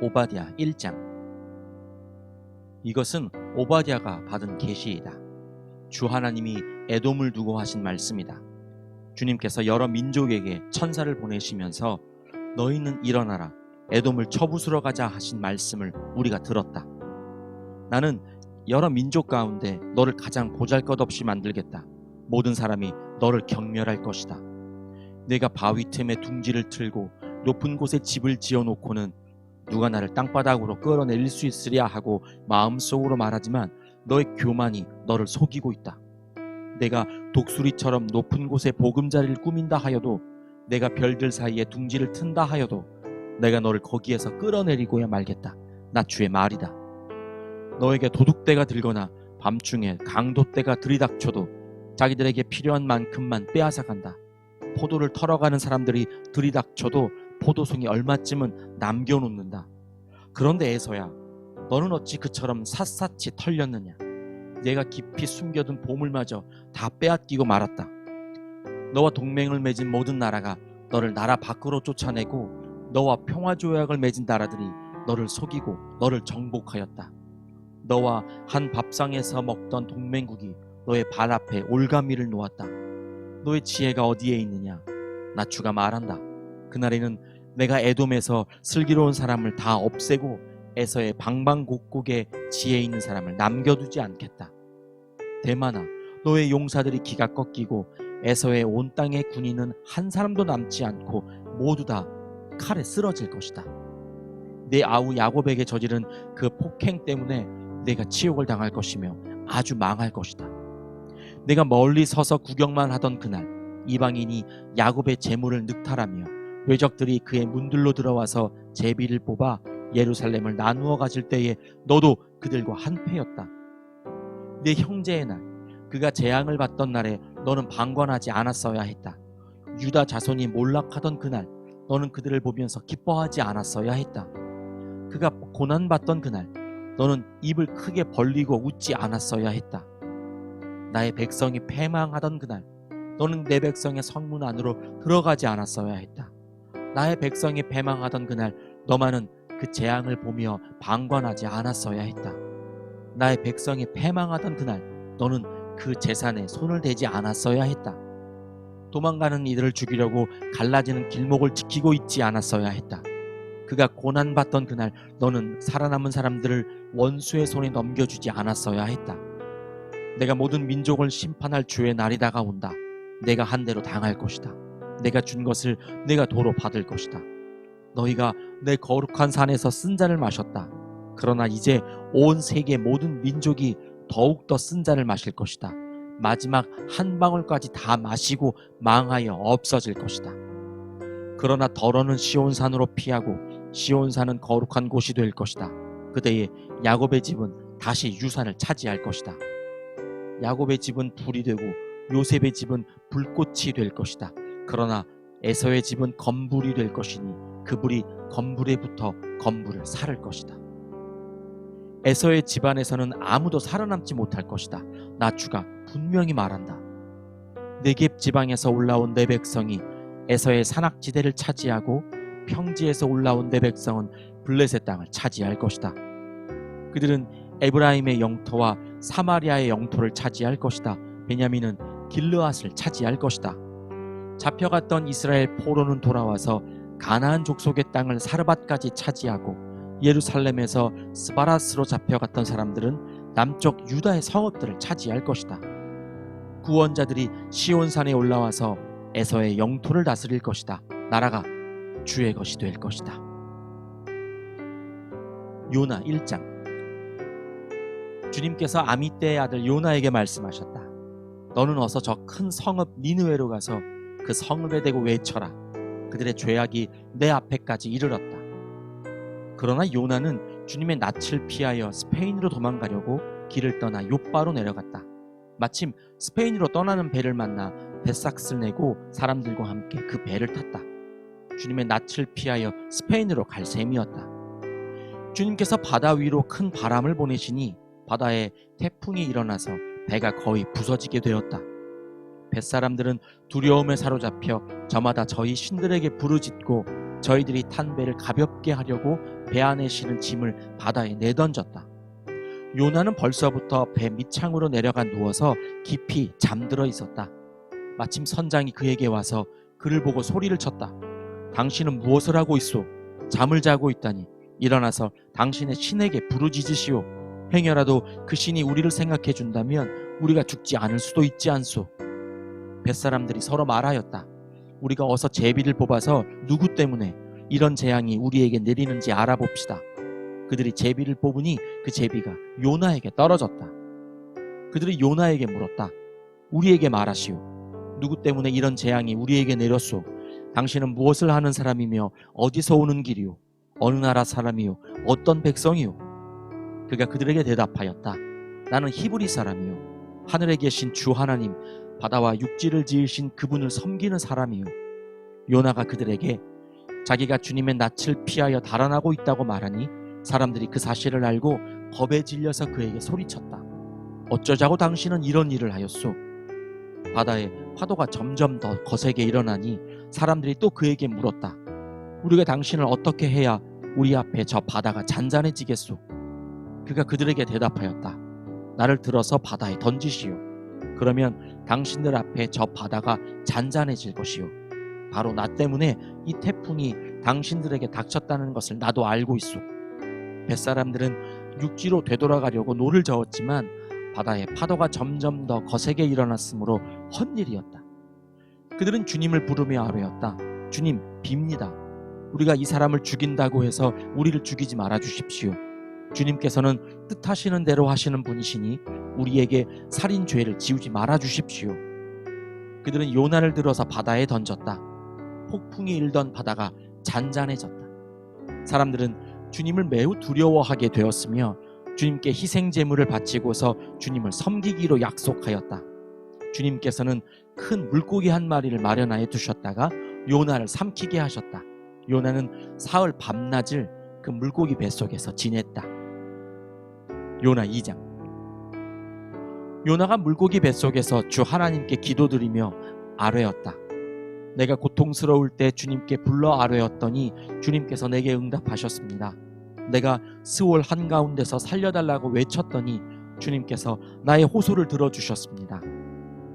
오바댜 1장. 이것은 오바댜가 받은 계시이다. 주 하나님이 에돔을 두고 하신 말씀이다. 주님께서 여러 민족에게 천사를 보내시면서 너희는 일어나라 에돔을 쳐부수러 가자 하신 말씀을 우리가 들었다. 나는 여러 민족 가운데 너를 가장 보잘것없이 만들겠다. 모든 사람이 너를 경멸할 것이다. 내가 바위 틈에 둥지를 틀고 높은 곳에 집을 지어놓고는 누가 나를 땅바닥으로 끌어내릴 수 있으랴 하고 마음속으로 말하지만 너의 교만이 너를 속이고 있다. 내가 독수리처럼 높은 곳에 보금자리를 꾸민다 하여도, 내가 별들 사이에 둥지를 튼다 하여도 내가 너를 거기에서 끌어내리고야 말겠다. 나 주의 말이다. 너에게 도둑대가 들거나 밤중에 강도떼가 들이닥쳐도 자기들에게 필요한 만큼만 빼앗아간다. 포도를 털어가는 사람들이 들이닥쳐도 포도송이 얼마쯤은 남겨놓는다. 그런데 에서야, 너는 어찌 그처럼 샅샅이 털렸느냐. 내가 깊이 숨겨둔 보물마저 다 빼앗기고 말았다. 너와 동맹을 맺은 모든 나라가 너를 나라 밖으로 쫓아내고 너와 평화조약을 맺은 나라들이 너를 속이고 너를 정복하였다. 너와 한 밥상에서 먹던 동맹국이 너의 발 앞에 올가미를 놓았다. 너의 지혜가 어디에 있느냐? 나 주가 말한다. 그날에는 내가 에돔에서 슬기로운 사람을 다 없애고 에서의 방방곡곡에 지혜 있는 사람을 남겨두지 않겠다. 대만아, 너의 용사들이 기가 꺾이고 에서의 온 땅의 군인은 한 사람도 남지 않고 모두 다 칼에 쓰러질 것이다. 내 아우 야곱에게 저지른 그 폭행 때문에 내가 치욕을 당할 것이며 아주 망할 것이다. 내가 멀리 서서 구경만 하던 그날 이방인이 야곱의 재물을 늑탈하며 외적들이 그의 문들로 들어와서 제비를 뽑아 예루살렘을 나누어 가질 때에 너도 그들과 한패였다. 내 형제의 날, 그가 재앙을 받던 날에 너는 방관하지 않았어야 했다. 유다 자손이 몰락하던 그날 너는 그들을 보면서 기뻐하지 않았어야 했다. 그가 고난받던 그날 너는 입을 크게 벌리고 웃지 않았어야 했다. 나의 백성이 패망하던 그날 너는 내 백성의 성문 안으로 들어가지 않았어야 했다. 나의 백성이 패망하던 그날 너만은 그 재앙을 보며 방관하지 않았어야 했다. 나의 백성이 패망하던 그날 너는 그 재산에 손을 대지 않았어야 했다. 도망가는 이들을 죽이려고 갈라지는 길목을 지키고 있지 않았어야 했다. 그가 고난받던 그날 너는 살아남은 사람들을 원수의 손에 넘겨주지 않았어야 했다. 내가 모든 민족을 심판할 주의 날이 다가온다. 내가 한 대로 당할 것이다. 내가 준 것을 내가 도로 받을 것이다. 너희가 내 거룩한 산에서 쓴 잔을 마셨다. 그러나 이제 온 세계 모든 민족이 더욱더 쓴 잔을 마실 것이다. 마지막 한 방울까지 다 마시고 망하여 없어질 것이다. 그러나 덜어는 시온산으로 피하고 시온산은 거룩한 곳이 될 것이다. 그때에 야곱의 집은 다시 유산을 차지할 것이다. 야곱의 집은 불이 되고 요셉의 집은 불꽃이 될 것이다. 그러나 에서의 집은 검불이 될 것이니 그 불이 검불에 붙어 검불을 살을 것이다. 에서의 집안에서는 아무도 살아남지 못할 것이다. 나 주가 분명히 말한다. 네겝 지방에서 올라온 내 백성이 에서의 산악지대를 차지하고 평지에서 올라온 내 백성은 블레셋 땅을 차지할 것이다. 그들은 에브라임의 영토와 사마리아의 영토를 차지할 것이다. 베냐민은 길르앗을 차지할 것이다. 잡혀갔던 이스라엘 포로는 돌아와서 가나안 족속의 땅을 사르밧까지 차지하고 예루살렘에서 스바라스로 잡혀갔던 사람들은 남쪽 유다의 성읍들을 차지할 것이다. 구원자들이 시온산에 올라와서 에서의 영토를 다스릴 것이다. 나라가 주의 것이 될 것이다. 요나 1장. 주님께서 아미떼의 아들 요나에게 말씀하셨다. 너는 어서 저 큰 성읍 니느웨로 가서 그 성읍에 대고 외쳐라. 그들의 죄악이 내 앞에까지 이르렀다. 그러나 요나는 주님의 낯을 피하여 스페인으로 도망가려고 길을 떠나 욥바로 내려갔다. 마침 스페인으로 떠나는 배를 만나 뱃삭스를 내고 사람들과 함께 그 배를 탔다. 주님의 낯을 피하여 스페인으로 갈 셈이었다. 주님께서 바다 위로 큰 바람을 보내시니 바다에 태풍이 일어나서 배가 거의 부서지게 되었다. 뱃사람들은 두려움에 사로잡혀 저마다 저희 신들에게 부르짖고 저희들이 탄 배를 가볍게 하려고 배 안에 실은 짐을 바다에 내던졌다. 요나는 벌써부터 배 밑창으로 내려가 누워서 깊이 잠들어 있었다. 마침 선장이 그에게 와서 그를 보고 소리를 쳤다. 당신은 무엇을 하고 있소? 잠을 자고 있다니. 일어나서 당신의 신에게 부르짖으시오. 행여라도 그 신이 우리를 생각해 준다면 우리가 죽지 않을 수도 있지 않소. 뱃사람들이 서로 말하였다. 우리가 어서 제비를 뽑아서 누구 때문에 이런 재앙이 우리에게 내리는지 알아봅시다. 그들이 제비를 뽑으니 그 제비가 요나에게 떨어졌다. 그들이 요나에게 물었다. 우리에게 말하시오. 누구 때문에 이런 재앙이 우리에게 내렸소? 당신은 무엇을 하는 사람이며 어디서 오는 길이오? 어느 나라 사람이요? 어떤 백성이요? 그가 그들에게 대답하였다. 나는 히브리 사람이요. 하늘에 계신 주 하나님, 바다와 육지를 지으신 그분을 섬기는 사람이요. 요나가 그들에게 자기가 주님의 낯을 피하여 달아나고 있다고 말하니 사람들이 그 사실을 알고 겁에 질려서 그에게 소리쳤다. 어쩌자고 당신은 이런 일을 하였소? 바다에 파도가 점점 더 거세게 일어나니 사람들이 또 그에게 물었다. 우리가 당신을 어떻게 해야 우리 앞에 저 바다가 잔잔해지겠소? 그가 그들에게 대답하였다. 나를 들어서 바다에 던지시오. 그러면 당신들 앞에 저 바다가 잔잔해질 것이오. 바로 나 때문에 이 태풍이 당신들에게 닥쳤다는 것을 나도 알고 있소. 뱃사람들은 육지로 되돌아가려고 노를 저었지만 바다에 파도가 점점 더 거세게 일어났으므로 헛일이었다. 그들은 주님을 부르며 아뢰었다. 주님, 빕니다. 우리가 이 사람을 죽인다고 해서 우리를 죽이지 말아 주십시오. 주님께서는 뜻하시는 대로 하시는 분이시니 우리에게 살인 죄를 지우지 말아 주십시오. 그들은 요나를 들어서 바다에 던졌다. 폭풍이 일던 바다가 잔잔해졌다. 사람들은 주님을 매우 두려워하게 되었으며 주님께 희생 제물을 바치고서 주님을 섬기기로 약속하였다. 주님께서는 큰 물고기 한 마리를 마련하여 두셨다가 요나를 삼키게 하셨다. 요나는 사흘 밤낮을 그 물고기 뱃속에서 지냈다. 요나 2장. 요나가 물고기 뱃속에서 주 하나님께 기도드리며 아뢰었다. 내가 고통스러울 때 주님께 불러 아뢰었더니 주님께서 내게 응답하셨습니다. 내가 스올 한가운데서 살려달라고 외쳤더니 주님께서 나의 호소를 들어주셨습니다.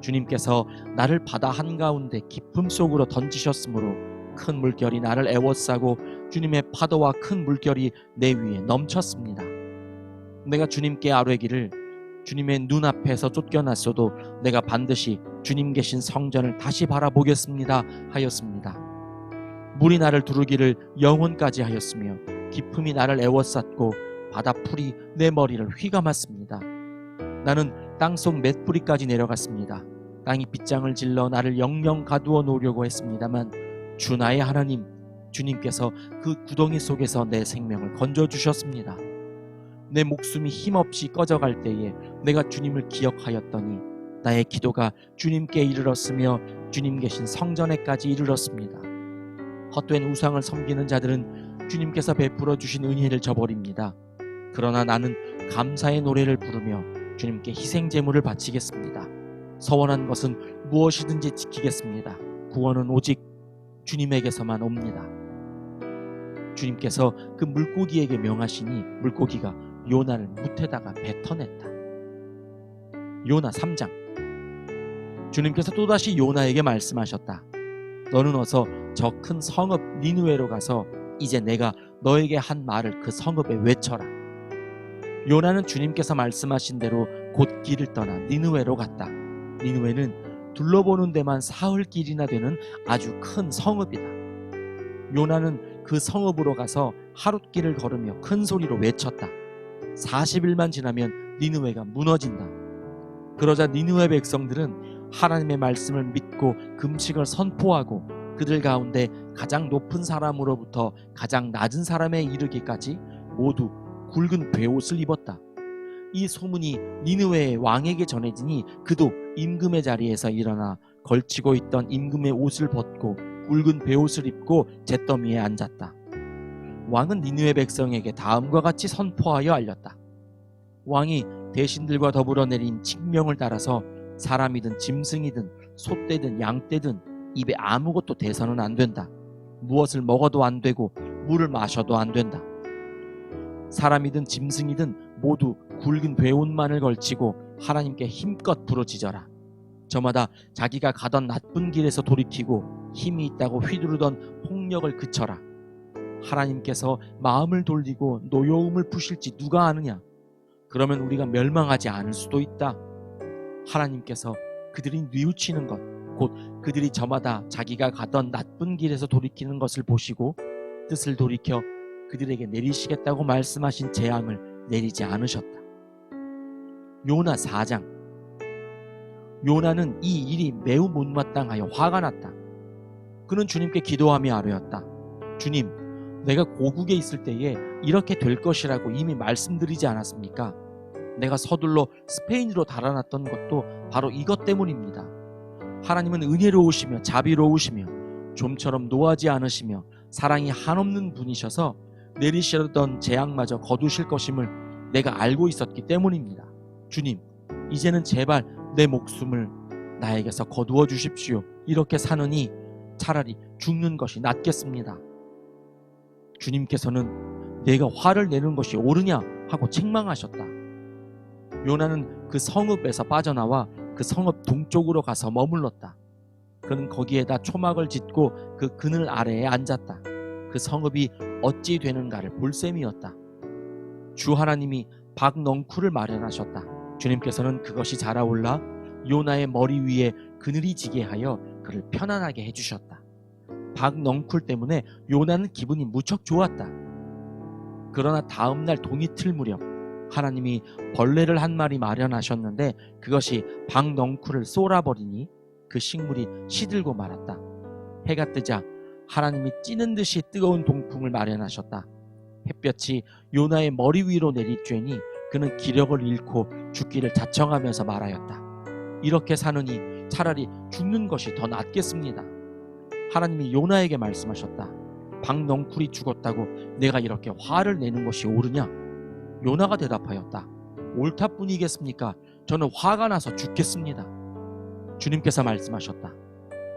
주님께서 나를 바다 한가운데 깊음 속으로 던지셨으므로 큰 물결이 나를 에워싸고 주님의 파도와 큰 물결이 내 위에 넘쳤습니다. 내가 주님께 아뢰기를 주님의 눈앞에서 쫓겨났어도 내가 반드시 주님 계신 성전을 다시 바라보겠습니다 하였습니다. 물이 나를 두르기를 영혼까지 하였으며 깊음이 나를 에워쌌고 바다풀이 내 머리를 휘감았습니다. 나는 땅속 맷뿌리까지 내려갔습니다. 땅이 빗장을 질러 나를 영영 가두어 놓으려고 했습니다만 주 나의 하나님 주님께서 그 구덩이 속에서 내 생명을 건져주셨습니다. 내 목숨이 힘없이 꺼져갈 때에 내가 주님을 기억하였더니 나의 기도가 주님께 이르렀으며 주님 계신 성전에까지 이르렀습니다. 헛된 우상을 섬기는 자들은 주님께서 베풀어 주신 은혜를 저버립니다. 그러나 나는 감사의 노래를 부르며 주님께 희생 제물을 바치겠습니다. 서원한 것은 무엇이든지 지키겠습니다. 구원은 오직 주님에게서만 옵니다. 주님께서 그 물고기에게 명하시니 물고기가 요나를 뭇에다가 뱉어냈다. 요나 3장. 주님께서 또다시 요나에게 말씀하셨다. 너는 어서 저 큰 성읍 니느웨로 가서 이제 내가 너에게 한 말을 그 성읍에 외쳐라. 요나는 주님께서 말씀하신 대로 곧 길을 떠나 니느웨로 갔다. 니느웨는 둘러보는 데만 사흘 길이나 되는 아주 큰 성읍이다. 요나는 그 성읍으로 가서 하룻길을 걸으며 큰 소리로 외쳤다. 40일만 지나면 니느웨가 무너진다. 그러자 니느웨 백성들은 하나님의 말씀을 믿고 금식을 선포하고 그들 가운데 가장 높은 사람으로부터 가장 낮은 사람에 이르기까지 모두 굵은 베옷을 입었다. 이 소문이 니느웨의 왕에게 전해지니 그도 임금의 자리에서 일어나 걸치고 있던 임금의 옷을 벗고 굵은 베옷을 입고 잿더미에 앉았다. 왕은 니느웨 백성에게 다음과 같이 선포하여 알렸다. 왕이 대신들과 더불어 내린 칙명을 따라서 사람이든 짐승이든 소떼든 양떼든 입에 아무것도 대서는 안 된다. 무엇을 먹어도 안 되고 물을 마셔도 안 된다. 사람이든 짐승이든 모두 굵은 배옷만을 걸치고 하나님께 힘껏 부르짖어라. 저마다 자기가 가던 나쁜 길에서 돌이키고 힘이 있다고 휘두르던 폭력을 그쳐라. 하나님께서 마음을 돌리고 노여움을 푸실지 누가 아느냐? 그러면 우리가 멸망하지 않을 수도 있다. 하나님께서 그들이 뉘우치는 것, 곧 그들이 저마다 자기가 가던 나쁜 길에서 돌이키는 것을 보시고 뜻을 돌이켜 그들에게 내리시겠다고 말씀하신 재앙을 내리지 않으셨다. 요나 4장. 요나는 이 일이 매우 못마땅하여 화가 났다. 그는 주님께 기도하며 아뢰었다. 주님, 내가 고국에 있을 때에 이렇게 될 것이라고 이미 말씀드리지 않았습니까? 내가 서둘러 스페인으로 달아났던 것도 바로 이것 때문입니다. 하나님은 은혜로우시며 자비로우시며 좀처럼 노하지 않으시며 사랑이 한없는 분이셔서 내리시려던 재앙마저 거두실 것임을 내가 알고 있었기 때문입니다. 주님, 이제는 제발 내 목숨을 나에게서 거두어 주십시오. 이렇게 사느니 차라리 죽는 것이 낫겠습니다. 주님께서는 내가 화를 내는 것이 옳으냐 하고 책망하셨다. 요나는 그 성읍에서 빠져나와 그 성읍 동쪽으로 가서 머물렀다. 그는 거기에다 초막을 짓고 그 그늘 아래에 앉았다. 그 성읍이 어찌 되는가를 볼 셈이었다. 주 하나님이 박넝쿨을 마련하셨다. 주님께서는 그것이 자라올라 요나의 머리 위에 그늘이 지게 하여 그를 편안하게 해주셨다. 박넝쿨 때문에 요나는 기분이 무척 좋았다. 그러나 다음 날 동이틀 무렵 하나님이 벌레를 한 마리 마련하셨는데 그것이 박넝쿨을 쏘아버리니 그 식물이 시들고 말았다. 해가 뜨자 하나님이 찌는 듯이 뜨거운 동풍을 마련하셨다. 햇볕이 요나의 머리 위로 내리쬐니 그는 기력을 잃고 죽기를 자청하면서 말하였다. 이렇게 사느니 차라리 죽는 것이 더 낫겠습니다. 하나님이 요나에게 말씀하셨다. 박넝쿨이 죽었다고 내가 이렇게 화를 내는 것이 옳으냐? 요나가 대답하였다. 옳다뿐이겠습니까? 저는 화가 나서 죽겠습니다. 주님께서 말씀하셨다.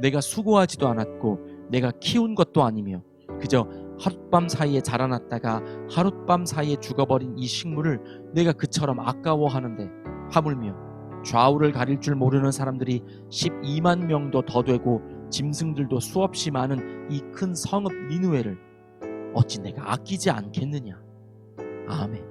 내가 수고하지도 않았고 내가 키운 것도 아니며 그저 하룻밤 사이에 자라났다가 하룻밤 사이에 죽어버린 이 식물을 내가 그처럼 아까워하는데 하물며 좌우를 가릴 줄 모르는 사람들이 12만 명도 더 되고 짐승들도 수없이 많은 이 큰 성읍 니느웨를 어찌 내가 아끼지 않겠느냐. 아멘.